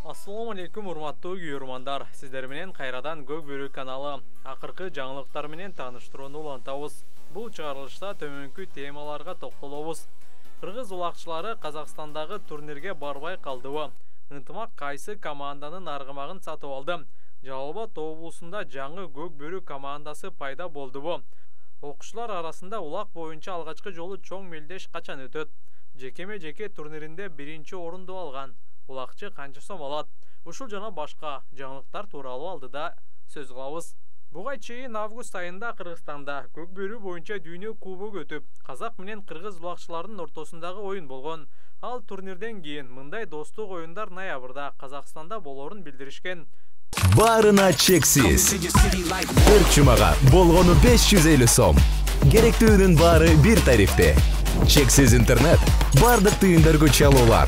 Assalamu alaikum урматтуу күйөрмандар. Сиздер менен кайрадан Көк Бөрү каналы акыркы жаңылыктар менен тааныштырууну улантабыз. Бул чыгарылышта төмөнкү темаларга токтолобуз. Кыргыз улакчылары Казакстандагы турнирге барбай калдыбы? Ынтымак кайсы команданын аргымагын сатып алды? Жалал Абад облусунда жаңы Көк Бөрү командасы пайда болдубу? Окуучулар арасында улак боюнча алгачкы жолу чоң мелдеш качан өтөт? Жекеме-жеке турниринде биринчи орунду алган улакчы канча сом алат? Ушул жана башка жаңылыктар тууралуу алдыда сөз кылабыз. Буга чейин август айында Кыргызстанда Көк Бөрү боюнча дүйнө кубогу өтүп, казак менен кыргыз улакчыларынын ортосундагы оюн болгон. Ал турнирден кийин мындай достук оюндар ноябрда Казакстанда болорун билдиришкен. Барына чексиз. Бир чумага болгону 550 сом. Керектүүнүн баары бир тарифте. Чексиз интернет, бардык тыйындарга чалуулар,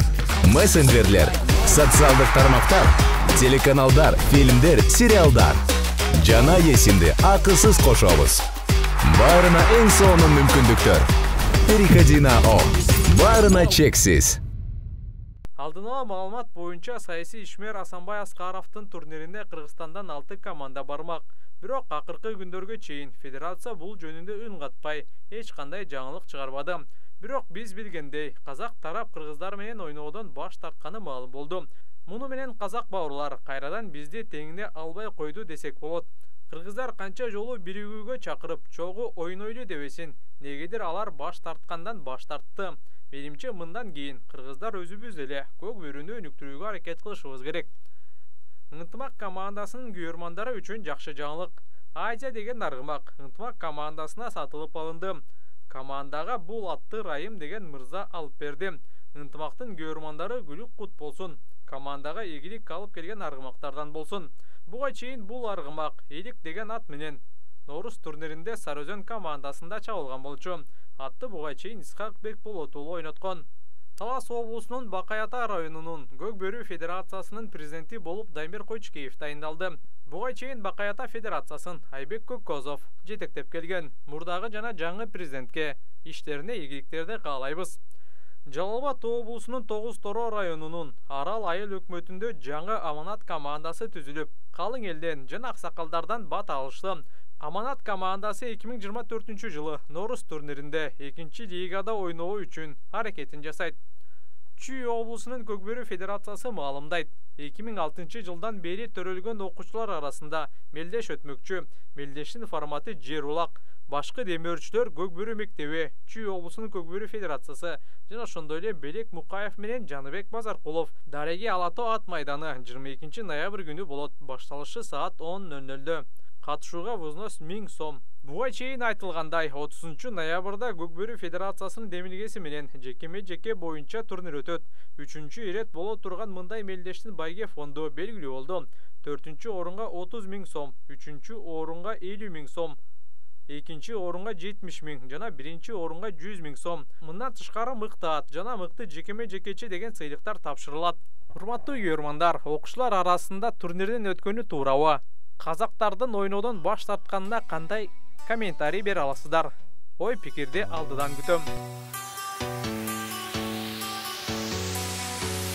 мессенджерлер, социалдык тармактар, телеканалдар, фильмдер, сериалдар. Жана эсимди акысыз кошобуз. Баарына эң сонун мүмкүндүктөр. Переходи на ОМ. Барына чексиз. Алдын ала маалымат боюнча саясий ишмер Асанбай Аскаровдун турнирине Кыргызстандан 6 команда бармак. Бирок акыркы күндөргө чейин федерация бул жөнүндө үн катпай, эч кандай жаңылык чыгарбады. Бирок биз билгендей, казак тарап кыргыздар менен ойноодон баш тартканы маалым болду. Муну менен казак бауырлар кайрадан бизди теңине албай койду десек болот. Кыргыздар канча жолу биригүүгө чакырып, чогуу ойнойлу дебесин, негедир алар баш тарткандан баш тартты. Менимче мындан кийин кыргыздар өзүбүз эле Көк Бөрүнү өнүктүрүүгө аракет кылышыбыз керек. Ынтымак командасынын күйөрмандары үчүн жакшы жаңылык. Азия деген аргымак Ынтымак командасына сатылып алынды. Командага бул атты Райым деген мырза алып берди. Ынтымактын күйөрмандары күлүк кут болсун. Командага ийгилик алып келген аргымактардан болсун. Буга чейин бул аргымак Элик деген ат менен Норус турниринде Сарыөзөн командасында чабылган болчу. Атты буга чейин Исхак Бекболотуулу ойноткон. Талас облусунун Бакай Ата районунун Көк Бөрү федерациясынын президенти болуп Даймир Койчукеев тайындалды. Буга чейин Бакай Ата федерациясын Айбек Көккозов жетектеп келген. Мурдагы жана жаңы президентке иштерине ийгиликтерди каалайбыз. Жалал Абад облусунун Тогуз Торо районунун Арал айыл өкмөтүндө жаңы Аманат командасы түзүлүп, калың элден жана аксакалдардан бат алышты. Аманат командасы 2024 жылы Норус турниринде 2-чи лигада ойноо үчүн аракетин жасайт. Чүй облусунун Көк Бөрү федерациясы маалымдайт. 2006 жылдан бери төрөлгөн окуучулар арасында мелдеш өтмөкчү. Мелдештин форматы жер улак. Башкы демөөрчүлөр Көк Бөрү мектеби, Чүй облусунун Көк Бөрү федерациясы жана ошондой эле Белек Мукаев менен Жаныбек Базаркулов Дареги Алато ат майданы 22 ноябрь күнү болот. Башталышы саат 10:00. Катышууга взнос 1000 сом. Буга чейин айтылгандай 30 ноябрда Көк Бөрү федерациясынын демилгеси менен жекеме-жеке боюнча турнир өтөт. 3-чү ирет боло турган мындай мелдештин байге фонду белгилүү болду. 4-чү орунга 30 000 сом, 3-чү орунга 50 000 сом, 2-чи орунга 70 000 жана 1-чи орунга 100 000 сом. Мындан тышкары мыкты ат жана мыкты жекеме-жекечи деген сыйлыктар тапшырылат. Урматтуу күйөрмандар, окуучулар арасында турнирден өткөнү туурабы? Казактардын ойноодон баш тартканына кандай комментарий бере аласыздар? Ой пикирди алдыдан күтөм.